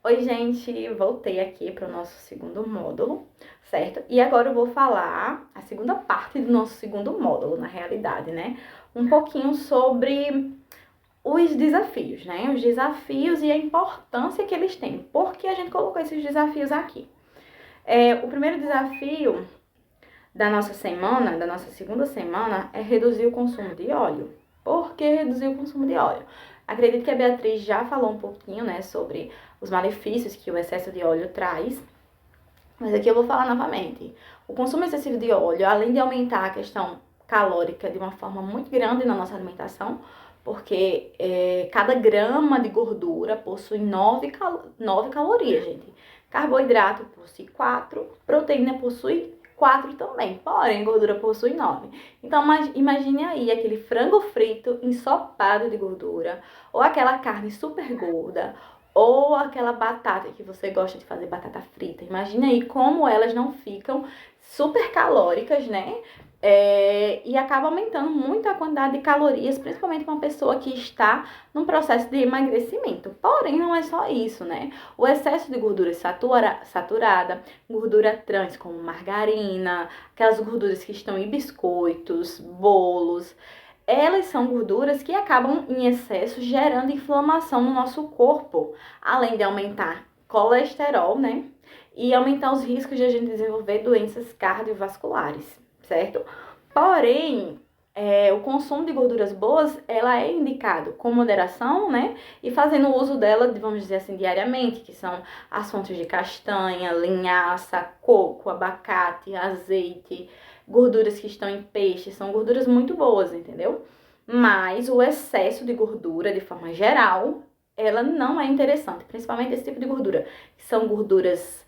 Oi, gente, voltei aqui para o nosso segundo módulo, certo? E agora eu vou falar a segunda parte do nosso segundo módulo, na realidade, né? Um pouquinho sobre os desafios, né? Os desafios e a importância que eles têm. Por que a gente colocou esses desafios aqui? O primeiro desafio da nossa semana, da nossa segunda semana, é reduzir o consumo de óleo. Por que reduzir o consumo de óleo? Acredito que a Beatriz já falou um pouquinho, né, sobre os malefícios que o excesso de óleo traz, mas aqui eu vou falar novamente. O consumo excessivo de óleo, além de aumentar a questão calórica de uma forma muito grande na nossa alimentação, porque cada grama de gordura possui 9 calorias, gente. Carboidrato possui 4, proteína possui 4 também, porém gordura possui 9. Então imagine aí aquele frango frito ensopado de gordura, ou aquela carne super gorda, ou aquela batata que você gosta de fazer, batata frita. Imagina aí como elas não ficam super calóricas, né? E acaba aumentando muito a quantidade de calorias, principalmente para uma pessoa que está num processo de emagrecimento. Porém, não é só isso, né? O excesso de gordura saturada, gordura trans como margarina, aquelas gorduras que estão em biscoitos, bolos, elas são gorduras que acabam em excesso gerando inflamação no nosso corpo, além de aumentar colesterol, né? E aumentar os riscos de a gente desenvolver doenças cardiovasculares, certo? Porém, o consumo de gorduras boas, ela é indicado com moderação, né? E fazendo uso dela, vamos dizer assim, diariamente, que são as fontes de castanha, linhaça, coco, abacate, azeite, gorduras que estão em peixe, são gorduras muito boas, entendeu? Mas o excesso de gordura, de forma geral, ela não é interessante, principalmente esse tipo de gordura, que são gorduras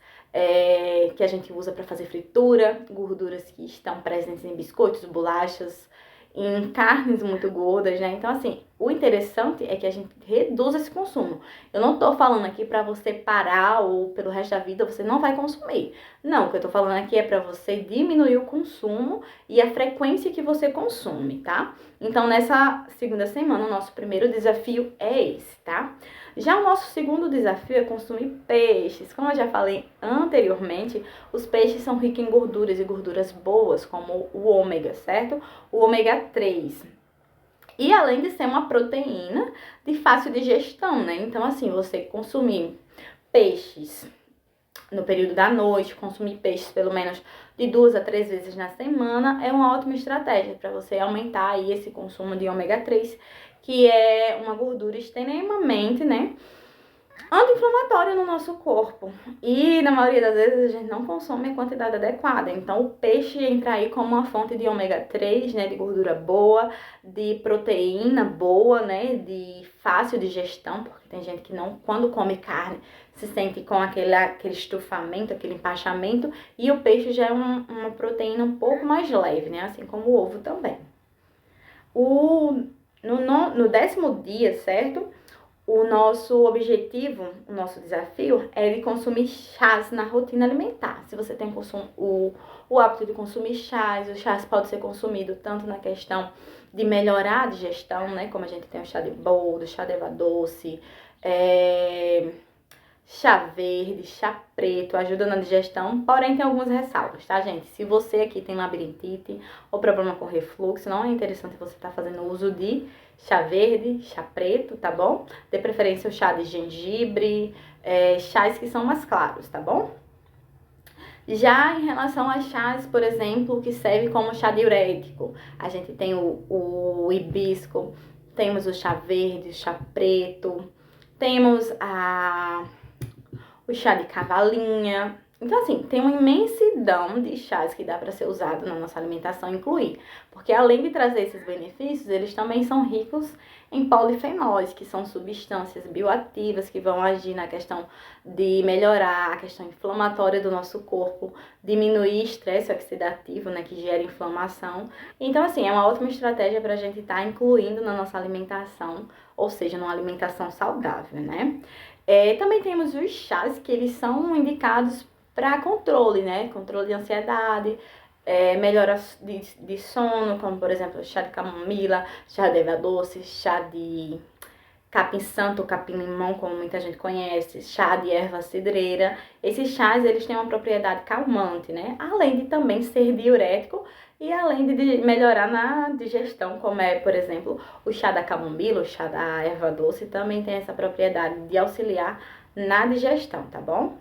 que a gente usa para fazer fritura, gorduras que estão presentes em biscoitos, bolachas, em carnes muito gordas, né? Então, assim, o interessante é que a gente reduza esse consumo. Eu não tô falando aqui para você parar ou pelo resto da vida você não vai consumir. Não, o que eu tô falando aqui é para você diminuir o consumo e a frequência que você consome, tá? Então, nessa segunda semana, o nosso primeiro desafio é esse, tá? Já o nosso segundo desafio é consumir peixes. Como eu já falei anteriormente, os peixes são ricos em gorduras e gorduras boas, como o ômega, certo? O ômega 3. E além de ser uma proteína de fácil digestão, né? Então, assim, você consumir peixes no período da noite, consumir peixes pelo menos de 2 a 3 vezes na semana é uma ótima estratégia para você aumentar aí esse consumo de ômega 3, que é uma gordura extremamente, né, anti-inflamatória no nosso corpo. E na maioria das vezes a gente não consome a quantidade adequada. Então o peixe entra aí como uma fonte de ômega 3, né, de gordura boa, de proteína boa, né, de fácil digestão, porque tem gente que não, quando come carne, se sente com aquele estufamento, aquele empachamento, e o peixe já é uma proteína um pouco mais leve, né, assim como o ovo também. No 10º dia, certo? O nosso objetivo, o nosso desafio é de consumir chás na rotina alimentar. Se você tem o hábito de consumir chás, o chás pode ser consumido tanto na questão de melhorar a digestão, né? Como a gente tem o chá de boldo, chá de erva doce, chá verde, chá preto, ajuda na digestão, porém tem algumas ressalvas, tá, gente? Se você aqui tem labirintite ou problema com refluxo, não é interessante você estar fazendo uso de chá verde, chá preto, tá bom? De preferência o chá de gengibre, chás que são mais claros, tá bom? Já em relação a chás, por exemplo, que serve como chá diurético, a gente tem o hibisco, temos o chá verde, o chá preto, temos o chá de cavalinha. Então, assim, tem uma imensidão de chás que dá para ser usado na nossa alimentação, incluir. Porque além de trazer esses benefícios, eles também são ricos em polifenóis, que são substâncias bioativas que vão agir na questão de melhorar a questão inflamatória do nosso corpo, diminuir estresse oxidativo, né, que gera inflamação. Então, assim, é uma ótima estratégia para a gente estar incluindo na nossa alimentação, ou seja, numa alimentação saudável, né? Também temos os chás que eles são indicados para controle, né? Controle de ansiedade, melhora de sono, como por exemplo chá de camomila, chá de erva doce, chá de capim-santo, capim-limão, como muita gente conhece, chá de erva cidreira. Esses chás, eles têm uma propriedade calmante, né? Além de também ser diurético e além de melhorar na digestão, como é, por exemplo, o chá da camomila, o chá da erva doce, também tem essa propriedade de auxiliar na digestão, tá bom?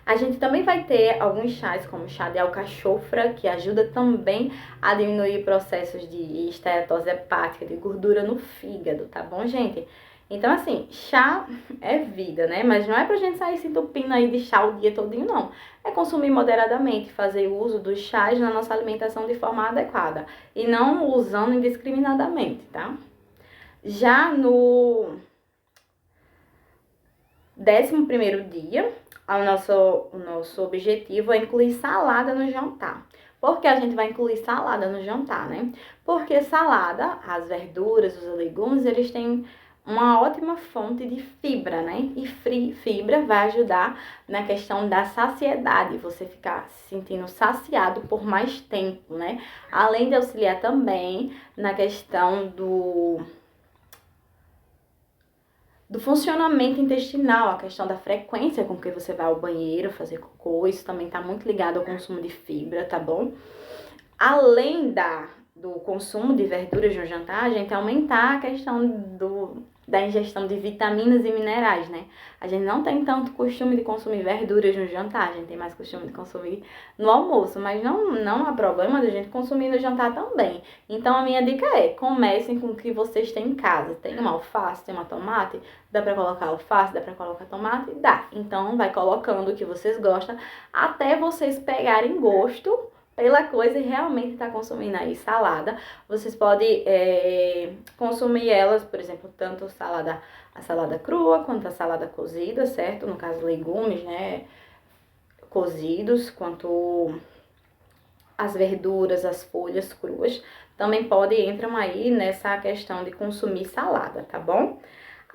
A gente também vai ter alguns chás, como o chá de alcachofra, que ajuda também a diminuir processos de esteatose hepática, de gordura no fígado, tá bom, gente? Então, assim, chá é vida, né? Mas não é pra gente sair se entupindo aí de chá o dia todinho, não. É consumir moderadamente, fazer uso dos chás na nossa alimentação de forma adequada. E não usando indiscriminadamente, tá? Já no 11º dia, o nosso objetivo é incluir salada no jantar. Por que a gente vai incluir salada no jantar, né? Porque salada, as verduras, os legumes, eles têm uma ótima fonte de fibra, né? E fibra vai ajudar na questão da saciedade, você ficar se sentindo saciado por mais tempo, né? Além de auxiliar também na questão do funcionamento intestinal, a questão da frequência com que você vai ao banheiro fazer cocô, isso também está muito ligado ao consumo de fibra, tá bom? Além do consumo de verduras no jantar, a gente aumentar a questão da ingestão de vitaminas e minerais, né? A gente não tem tanto costume de consumir verduras no jantar, a gente tem mais costume de consumir no almoço, mas não há problema de a gente consumir no jantar também. Então a minha dica é, comecem com o que vocês têm em casa. Tem uma alface, tem uma tomate, dá pra colocar alface, dá pra colocar tomate? Dá. Então vai colocando o que vocês gostam, até vocês pegarem gosto pela coisa e realmente tá consumindo aí salada. Vocês podem consumir elas, por exemplo, tanto a salada crua quanto a salada cozida, certo? No caso, legumes, né, cozidos, quanto as verduras, as folhas cruas, também entram aí nessa questão de consumir salada, tá bom?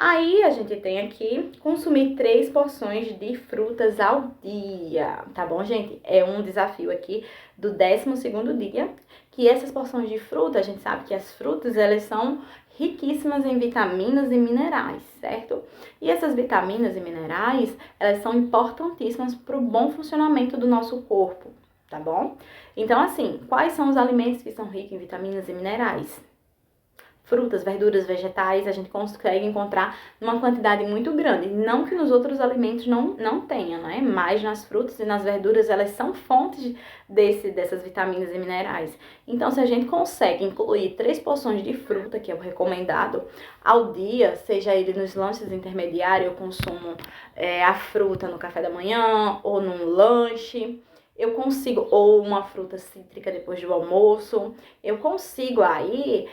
Aí a gente tem aqui consumir 3 porções de frutas ao dia, tá bom, gente? É um desafio aqui do 12º dia, que essas porções de fruta, a gente sabe que as frutas, elas são riquíssimas em vitaminas e minerais, certo? E essas vitaminas e minerais, elas são importantíssimas para o bom funcionamento do nosso corpo, tá bom? Então, assim, quais são os alimentos que são ricos em vitaminas e minerais? Frutas, verduras, vegetais, a gente consegue encontrar numa quantidade muito grande. Não que nos outros alimentos não tenha, né? Mas nas frutas e nas verduras, elas são fontes dessas vitaminas e minerais. Então, se a gente consegue incluir 3 porções de fruta, que é o recomendado, ao dia, seja ele nos lanches intermediários, eu consumo a fruta no café da manhã ou num lanche, eu consigo, ou uma fruta cítrica depois do almoço, eu consigo aí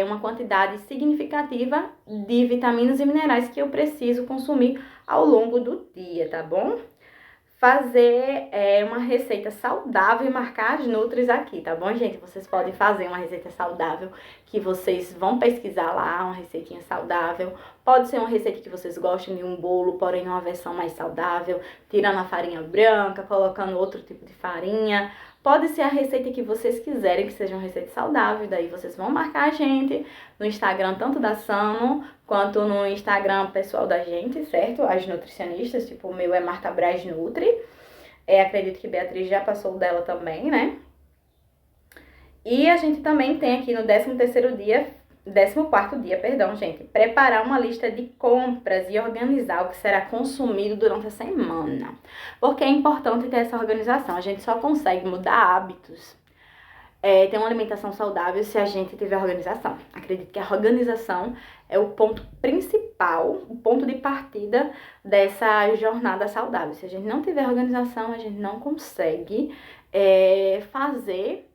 uma quantidade significativa de vitaminas e minerais que eu preciso consumir ao longo do dia, tá bom? Fazer uma receita saudável e marcar as nutris aqui, tá bom, gente? Vocês podem fazer uma receita saudável que vocês vão pesquisar lá, uma receitinha saudável. Pode ser uma receita que vocês gostem de um bolo, porém uma versão mais saudável, tirando a farinha branca, colocando outro tipo de farinha. Pode ser a receita que vocês quiserem, que seja uma receita saudável, daí vocês vão marcar a gente no Instagram, tanto da Samo, quanto no Instagram pessoal da gente, certo? As nutricionistas, tipo o meu é Marta Braz Nutri, acredito que Beatriz já passou dela também, né? E a gente também tem aqui no 14º dia, perdão, gente, preparar uma lista de compras e organizar o que será consumido durante a semana. Porque é importante ter essa organização. A gente só consegue mudar hábitos, ter uma alimentação saudável se a gente tiver organização. Acredito que a organização é o ponto principal, o ponto de partida dessa jornada saudável. Se a gente não tiver organização, a gente não consegue fazer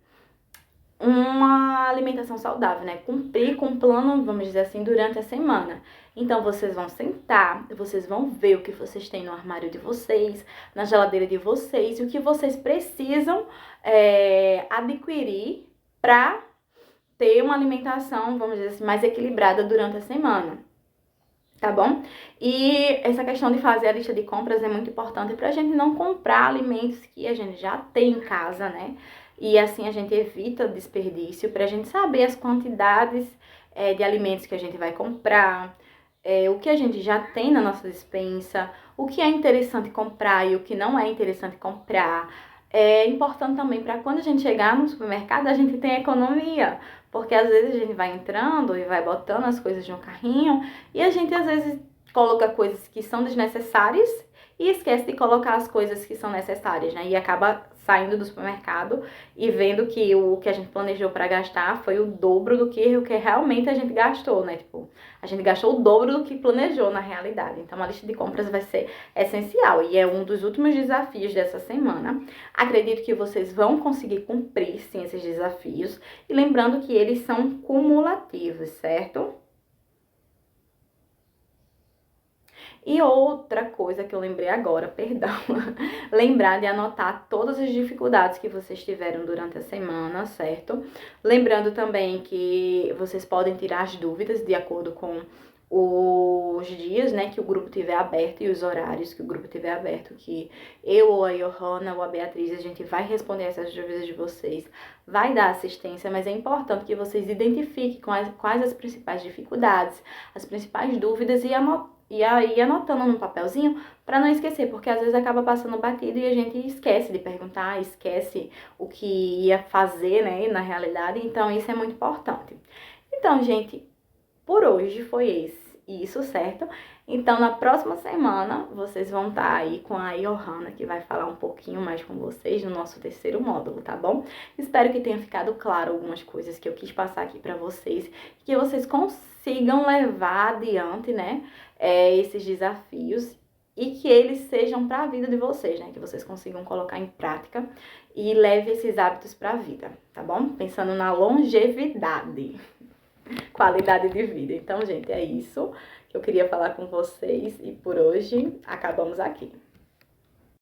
uma alimentação saudável, né? Cumprir com o plano, vamos dizer assim, durante a semana. Então, vocês vão sentar, vocês vão ver o que vocês têm no armário de vocês, na geladeira de vocês, e o que vocês precisam adquirir para ter uma alimentação, vamos dizer assim, mais equilibrada durante a semana. Tá bom? E essa questão de fazer a lista de compras é muito importante pra gente não comprar alimentos que a gente já tem em casa, né? E assim a gente evita desperdício, pra gente saber as quantidades de alimentos que a gente vai comprar, o que a gente já tem na nossa despensa, o que é interessante comprar e o que não é interessante comprar. É importante também para quando a gente chegar no supermercado, a gente tem economia. Porque às vezes a gente vai entrando e vai botando as coisas no carrinho e a gente às vezes coloca coisas que são desnecessárias e esquece de colocar as coisas que são necessárias, né? E acaba saindo do supermercado e vendo que o que a gente planejou para gastar foi o dobro do que realmente a gente gastou, né? Tipo, a gente gastou o dobro do que planejou na realidade. Então, a lista de compras vai ser essencial e é um dos últimos desafios dessa semana. Acredito que vocês vão conseguir cumprir, sim, esses desafios. E lembrando que eles são cumulativos, certo? E outra coisa que eu lembrei agora, perdão, lembrar de anotar todas as dificuldades que vocês tiveram durante a semana, certo? Lembrando também que vocês podem tirar as dúvidas de acordo com os dias, né, que o grupo tiver aberto e os horários que o grupo tiver aberto, que eu ou a Johanna ou a Beatriz, a gente vai responder essas dúvidas de vocês, vai dar assistência, mas é importante que vocês identifiquem quais as principais dificuldades, as principais dúvidas e aí anotando num papelzinho para não esquecer, porque às vezes acaba passando batido e a gente esquece de perguntar, esquece o que ia fazer, né, na realidade, então isso é muito importante. Então, gente, por hoje foi isso, certo? Então, na próxima semana, vocês vão estar aí com a Johanna, que vai falar um pouquinho mais com vocês no nosso terceiro módulo, tá bom? Espero que tenha ficado claro algumas coisas que eu quis passar aqui pra vocês, que vocês consigam levar adiante, né, esses desafios e que eles sejam para a vida de vocês, né? Que vocês consigam colocar em prática e leve esses hábitos para a vida, tá bom? Pensando na longevidade, qualidade de vida. Então, gente, é isso que eu queria falar com vocês e por hoje acabamos aqui.